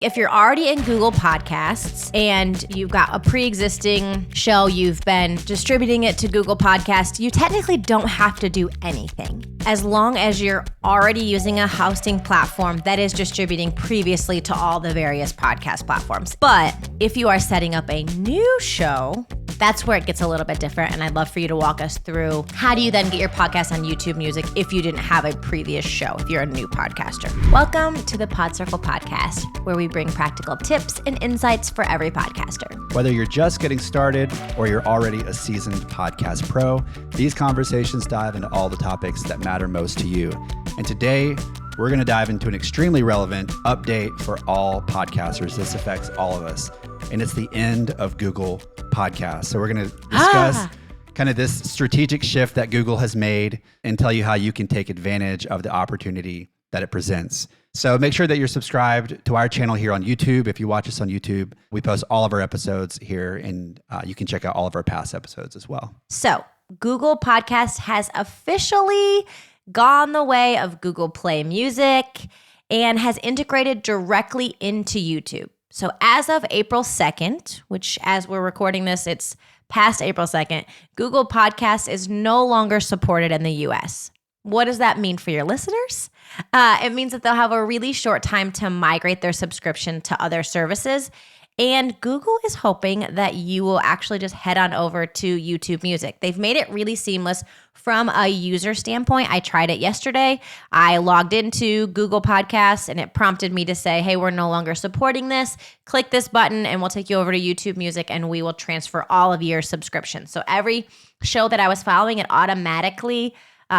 If you're already in Google Podcasts and you've got a pre-existing show, you've been distributing it to Google Podcasts, you technically don't have to do anything as long as you're already using a hosting platform that is distributing previously to all the various podcast platforms. But if you are setting up a new show, that's where it gets a little bit different. And I'd love for you to walk us through how do you then get your podcast on YouTube Music if you didn't have a previous show, if you're a new podcaster. Welcome to the Pod Circle Podcast, where we bring practical tips and insights for every podcaster. Whether you're just getting started or you're already a seasoned podcast pro, these conversations dive into all the topics that matter most to you. And today, we're going to dive into an extremely relevant update for all podcasters. This affects all of us. And it's the end of Google Podcasts. So we're going to discuss kind of this strategic shift that Google has made and tell you how you can take advantage of the opportunity that it presents. So make sure that you're subscribed to our channel here on YouTube. If you watch us on YouTube, we post all of our episodes here, and you can check out all of our past episodes as well. So Google Podcast has officially gone the way of Google Play Music and has integrated directly into YouTube. So as of April 2nd, which as we're recording this, it's past April 2nd, Google Podcasts is no longer supported in the US. What does that mean for your listeners? It means that they'll have a really short time to migrate their subscription to other services. And Google is hoping that you will actually just head on over to YouTube Music. They've made it really seamless from a user standpoint. I tried it yesterday. I logged into Google Podcasts and it prompted me to say, hey, we're no longer supporting this. Click this button and we'll take you over to YouTube Music and we will transfer all of your subscriptions. So every show that I was following, it automatically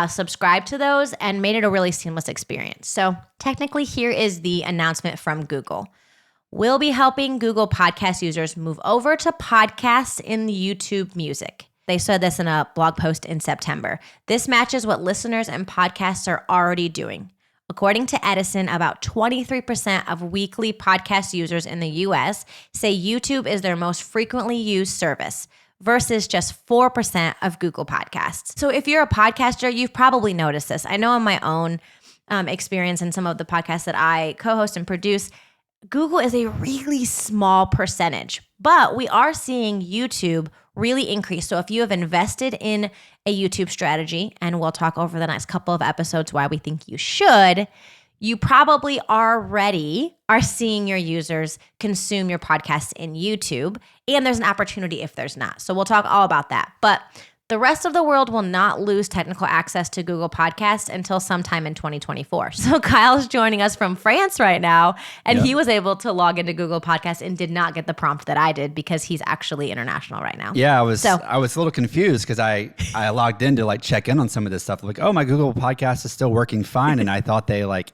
subscribed to those and made it a really seamless experience. So technically, here is the announcement from Google. We'll be helping Google Podcast users move over to podcasts in YouTube Music. They said this in a blog post in September. This matches what listeners and podcasts are already doing. According to Edison, about 23% of weekly podcast users in the US say YouTube is their most frequently used service, versus just 4% of Google Podcasts. So if you're a podcaster, you've probably noticed this. I know in my own experience in some of the podcasts that I co-host and produce, Google is a really small percentage, but we are seeing YouTube really increase. So if you have invested in a YouTube strategy, and we'll talk over the next couple of episodes why we think you should, you probably already are seeing your users consume your podcasts in YouTube, and there's an opportunity if there's not. So we'll talk all about that. But the rest of the world will not lose technical access to Google Podcasts until sometime in 2024. So Kyle's joining us from France right now, and he was able to log into Google Podcasts and did not get the prompt that I did because he's actually international right now. Yeah, I was a little confused because I logged in to like check in on some of this stuff. Like, oh, my Google Podcast is still working fine, and I thought they like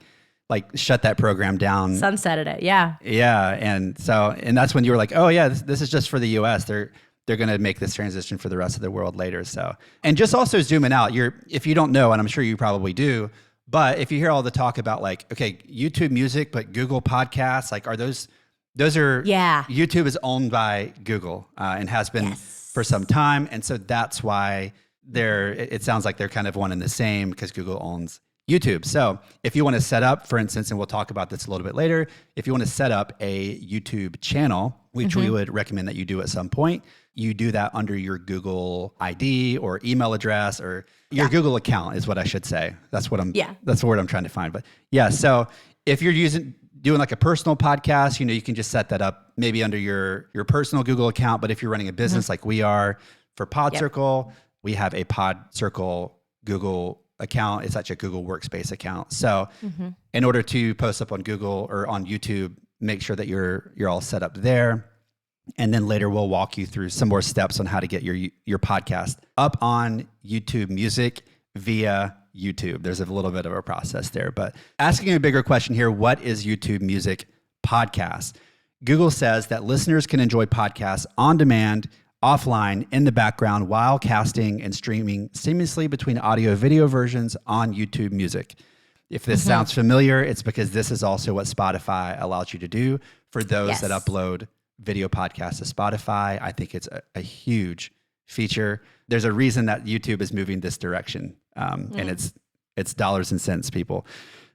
shut that program down. Sunsetted it, yeah. Yeah, and that's when you were like, oh yeah, this is just for the US. They're going to make this transition for the rest of the world later. So, and just also zooming out, if you don't know, and I'm sure you probably do, but if you hear all the talk about like, okay, YouTube Music, but Google Podcasts, like those are, YouTube is owned by Google and has been for some time. And so that's why it sounds like they're kind of one and the same because Google owns YouTube. So if you want to set up, for instance, and we'll talk about this a little bit later, if you want to set up a YouTube channel, which we would recommend that you do at some point, you do that under your Google ID or email address or your Google account is what I should say. That's the word I'm trying to find. But yeah, so if you're doing like a personal podcast, you can just set that up maybe under your personal Google account. But if you're running a business like we are for Pod Circle, we have a Pod Circle Google account. It's actually a Google Workspace account. So in order to post up on Google or on YouTube, make sure that you're all set up there. And then later we'll walk you through some more steps on how to get your podcast up on YouTube Music via YouTube. There's a little bit of a process there, but asking a bigger question here, what is YouTube Music Podcast? Google says that listeners can enjoy podcasts on demand, offline, in the background, while casting and streaming seamlessly between audio video versions on YouTube Music. If this sounds familiar, it's because this is also what Spotify allows you to do for those that upload video podcasts to Spotify. I think it's a huge feature. There's a reason that YouTube is moving this direction, and it's dollars and cents, people.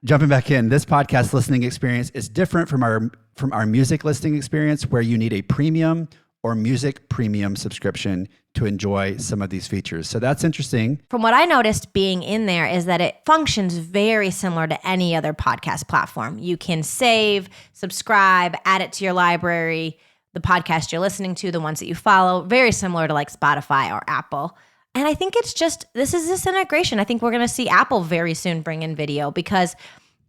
jumping back in, this podcast listening experience is different from our music listening experience, where you need a premium or music premium subscription to enjoy some of these features. So that's interesting. From what I noticed being in there is that it functions very similar to any other podcast platform. You can save, subscribe, add it to your library, the podcast you're listening to, the ones that you follow, very similar to like Spotify or Apple. And I think it's just, this is this integration. I think we're going to see Apple very soon bring in video, because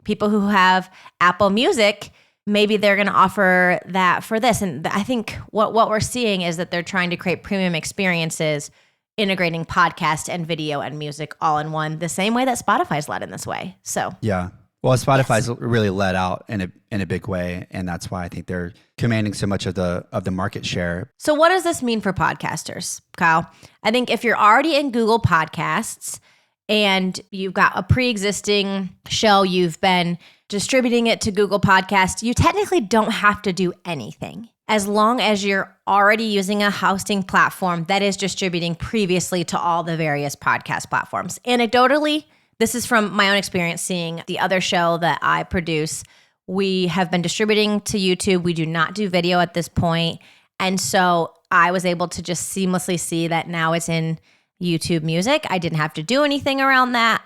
people who have Apple Music, maybe they're going to offer that for this. And I think what we're seeing is that they're trying to create premium experiences, integrating podcast and video and music all in one, the same way that Spotify's led in this way. So yeah. Well, Spotify's really led out in a big way, and that's why I think they're commanding so much of the market share. So what does this mean for podcasters, Kyle? I think if you're already in Google Podcasts and you've got a pre-existing show, you've been distributing it to Google Podcasts, you technically don't have to do anything, as long as you're already using a hosting platform that is distributing previously to all the various podcast platforms. Anecdotally, this is from my own experience seeing the other show that I produce. We have been distributing to YouTube. We do not do video at this point. And so I was able to just seamlessly see that now it's in YouTube Music. I didn't have to do anything around that.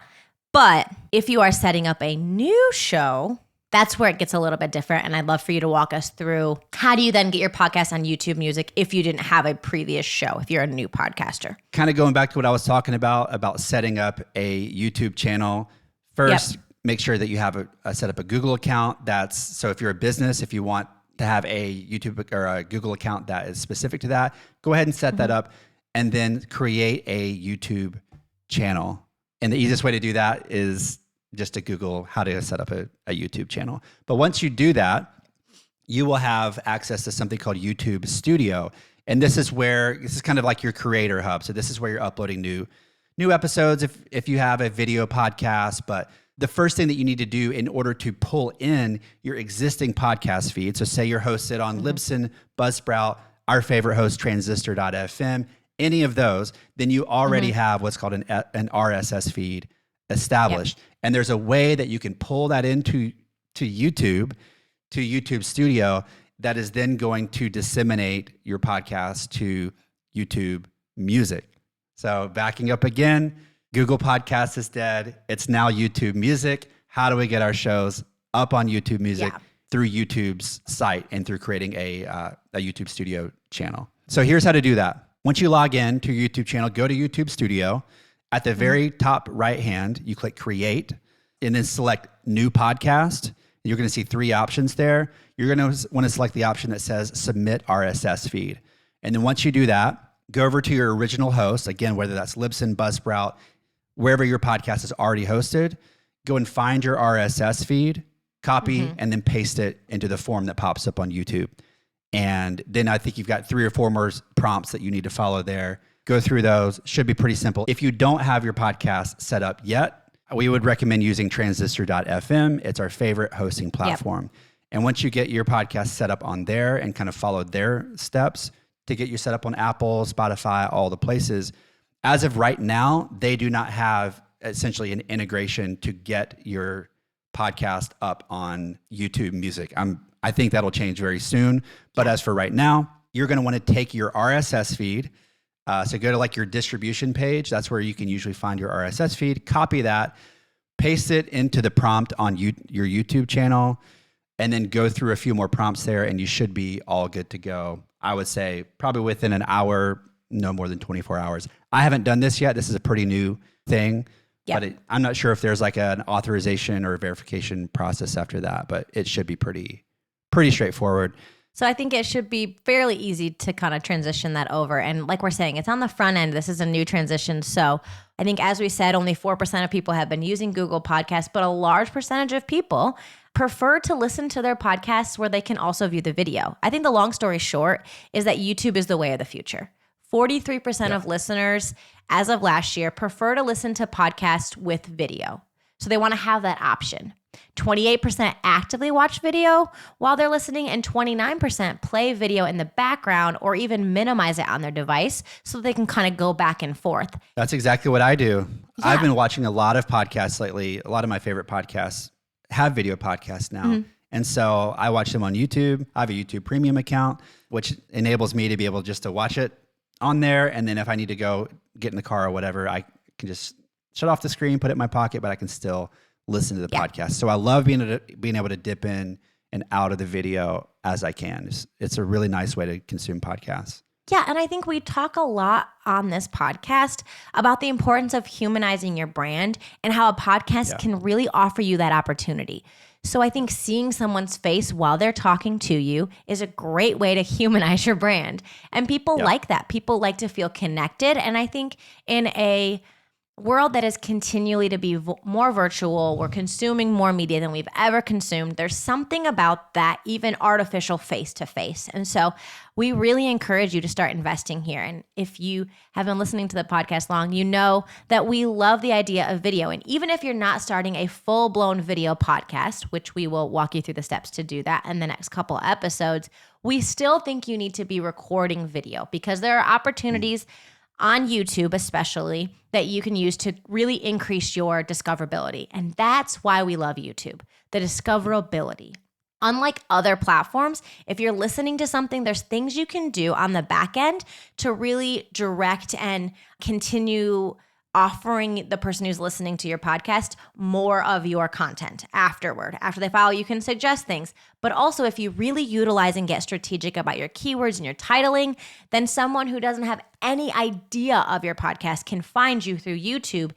But if you are setting up a new show, that's where it gets a little bit different. And I'd love for you to walk us through, how do you then get your podcast on YouTube Music if you didn't have a previous show, if you're a new podcaster? Kind of going back to what I was talking about setting up a YouTube channel. First, make sure that you have set up a Google account. So if you're a business, if you want to have a YouTube or a Google account that is specific to that, go ahead and set that up, and then create a YouTube channel. And the easiest way to do that is just to Google how to set up a YouTube channel. But once you do that, you will have access to something called YouTube Studio. And this is kind of like your creator hub. So this is where you're uploading new episodes if you have a video podcast. But the first thing that you need to do in order to pull in your existing podcast feed, so say you're hosted on Libsyn, Buzzsprout, our favorite host, Transistor.fm, any of those, then you already have what's called an RSS feed established. And there's a way that you can pull that into YouTube Studio that is then going to disseminate your podcast to YouTube Music. So backing up again, Google Podcasts is dead. It's now YouTube Music. How do we get our shows up on YouTube Music? Through YouTube's site and through creating a YouTube Studio channel. So here's how to do that. Once you log in to your YouTube channel, go to YouTube Studio. At the very top right hand, you click Create, and then select New Podcast. You're going to see three options there. You're going to want to select the option that says Submit RSS Feed. And then once you do that, go over to your original host, again, whether that's Libsyn, Buzzsprout, wherever your podcast is already hosted, go and find your RSS feed, copy, and then paste it into the form that pops up on YouTube. And then I think you've got 3 or 4 more prompts that you need to follow there. Go through those. Should be pretty simple. If you don't have your podcast set up yet, we would recommend using Transistor.fm. It's our favorite hosting platform. And once you get your podcast set up on there and kind of follow their steps to get you set up on Apple, Spotify, all the places, as of right now, they do not have essentially an integration to get your podcast up on YouTube Music. I think that'll change very soon. But as for right now, you're going to want to take your RSS feed. So go to like your distribution page. That's where you can usually find your RSS feed. Copy that, paste it into the prompt on your YouTube channel, and then go through a few more prompts there, and you should be all good to go. I would say probably within an hour, no more than 24 hours. I haven't done this yet. This is a pretty new thing. But I'm not sure if there's like an authorization or verification process after that, but it should be pretty straightforward. So I think it should be fairly easy to kind of transition that over. And like we're saying, it's on the front end. This is a new transition. So I think, as we said, only 4% of people have been using Google Podcasts, but a large percentage of people prefer to listen to their podcasts where they can also view the video. I think the long story short is that YouTube is the way of the future. 43% of listeners as of last year prefer to listen to podcasts with video. So they want to have that option. 28% actively watch video while they're listening, and 29% play video in the background or even minimize it on their device so they can kind of go back and forth. That's exactly what I do. I've been watching a lot of podcasts lately. A lot of my favorite podcasts have video podcasts now. And so I watch them on YouTube. I have a YouTube premium account, which enables me to be able just to watch it on there. And then if I need to go get in the car or whatever, I can just shut off the screen, put it in my pocket, but I can still listen to the podcast. So I love being able to dip in and out of the video as I can. It's a really nice way to consume podcasts. Yeah, and I think we talk a lot on this podcast about the importance of humanizing your brand and how a podcast can really offer you that opportunity. So I think seeing someone's face while they're talking to you is a great way to humanize your brand. And people like that. People like to feel connected. And I think in a world that is continually to be more virtual, we're consuming more media than we've ever consumed. There's something about that, even artificial face-to-face. And so we really encourage you to start investing here. And if you have been listening to the podcast long, you know that we love the idea of video. And even if you're not starting a full-blown video podcast, which we will walk you through the steps to do that in the next couple episodes, we still think you need to be recording video because there are opportunities on YouTube especially that you can use to really increase your discoverability. And that's why we love YouTube, the discoverability. Unlike other platforms, if you're listening to something, there's things you can do on the back end to really direct and continue offering the person who's listening to your podcast more of your content afterward. After they follow, you can suggest things. But also, if you really utilize and get strategic about your keywords and your titling, then someone who doesn't have any idea of your podcast can find you through YouTube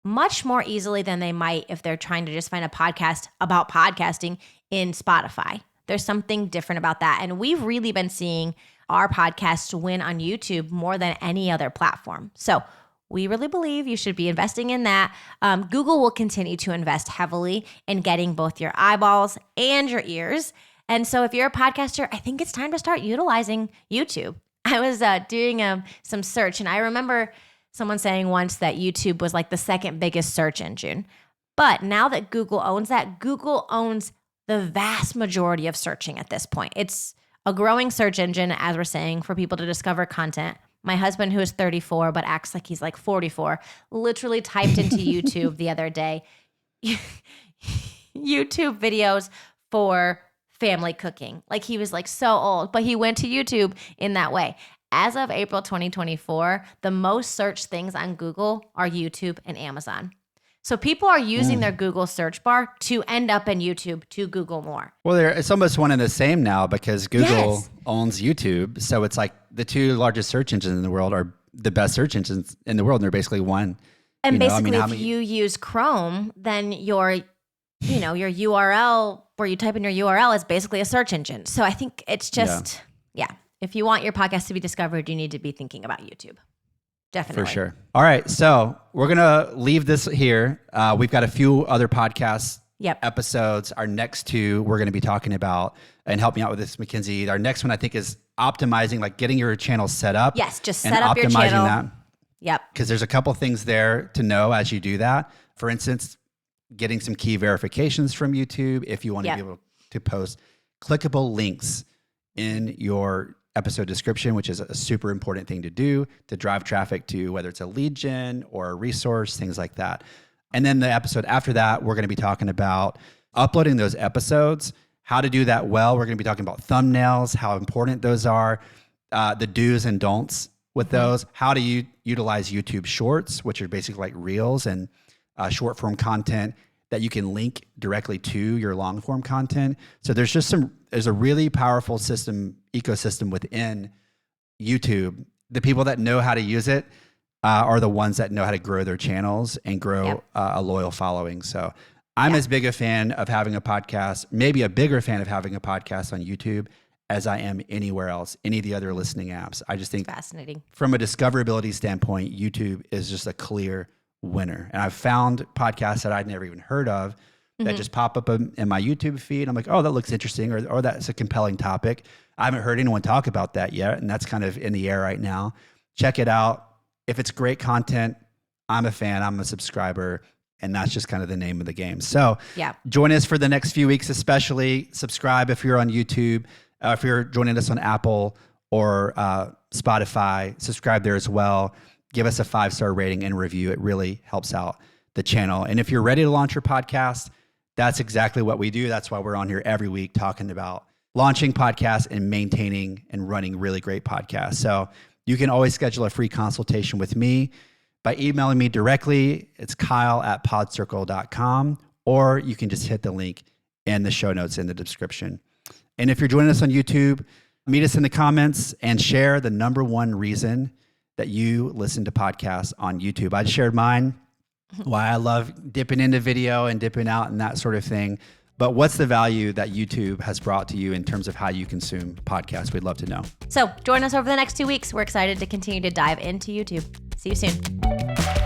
much more easily than they might if they're trying to just find a podcast about podcasting in Spotify. There's something different about that. And we've really been seeing our podcast win on YouTube more than any other platform. So we really believe you should be investing in that. Google will continue to invest heavily in getting both your eyeballs and your ears. And so if you're a podcaster, I think it's time to start utilizing YouTube. I was doing some search, and I remember someone saying once that YouTube was like the second biggest search engine. But now that Google owns that, Google owns the vast majority of searching at this point. It's a growing search engine, as we're saying, for people to discover content. My husband, who is 34 but acts like he's like 44, literally typed into YouTube the other day, YouTube videos for family cooking. Like he was like so old, but he went to YouTube in that way. As of April 2024, the most searched things on Google are YouTube and Amazon. So people are using their Google search bar to end up in YouTube to Google more. Well, it's almost one and the same now because Google owns YouTube. So it's like the two largest search engines in the world are the best search engines in the world. And they're basically one. And basically, if you use Chrome, then your URL, where you type in your URL, is basically a search engine. So I think it's just, if you want your podcast to be discovered, you need to be thinking about YouTube. Definitely. For sure. All right. So we're going to leave this here. We've got a few other podcast episodes. Our next two we're going to be talking about and helping out with this, Mackenzie. Our next one, I think, is optimizing, like getting your channel set up. Yes. Just set up your channel. That. Yep. Because there's a couple things there to know as you do that. For instance, getting some key verifications from YouTube if you want to be able to post clickable links in your episode description, which is a super important thing to do to drive traffic to whether it's a lead gen or a resource, things like that. And then the episode after that, we're going to be talking about uploading those episodes, how to do that well. We're going to be talking about thumbnails, how important those are, the do's and don'ts with those, how to utilize YouTube Shorts, which are basically like reels and short form content that you can link directly to your long form content. So there's a really powerful ecosystem within YouTube. The people that know how to use it are the ones that know how to grow their channels and grow a loyal following. So I'm as big a fan of having a podcast, maybe a bigger fan of having a podcast on YouTube as I am anywhere else, any of the other listening apps. I just think fascinating. From a discoverability standpoint, YouTube is just a clear winner. And I've found podcasts that I'd never even heard of that just pop up in my YouTube feed. I'm like, oh, that looks interesting, or that's a compelling topic. I haven't heard anyone talk about that yet, and that's kind of in the air right now. Check it out. If it's great content, I'm a fan, I'm a subscriber, and that's just kind of the name of the game. So join us for the next few weeks, especially subscribe if you're on YouTube. If you're joining us on Apple or Spotify, subscribe there as well. Give us a 5-star rating and review. It really helps out the channel. And if you're ready to launch your podcast, That's exactly what we do. That's why we're on here every week talking about launching podcasts and maintaining and running really great podcasts. So you can always schedule a free consultation with me by emailing me directly. It's kyle@podcircle.com, or you can just hit the link in the show notes in the description. And if you're joining us on YouTube, meet us in the comments and share the number one reason that you listen to podcasts on YouTube. I shared mine, why I love dipping into video and dipping out and that sort of thing. But what's the value that YouTube has brought to you in terms of how you consume podcasts? We'd love to know. So join us over the next 2 weeks. We're excited to continue to dive into YouTube. See you soon.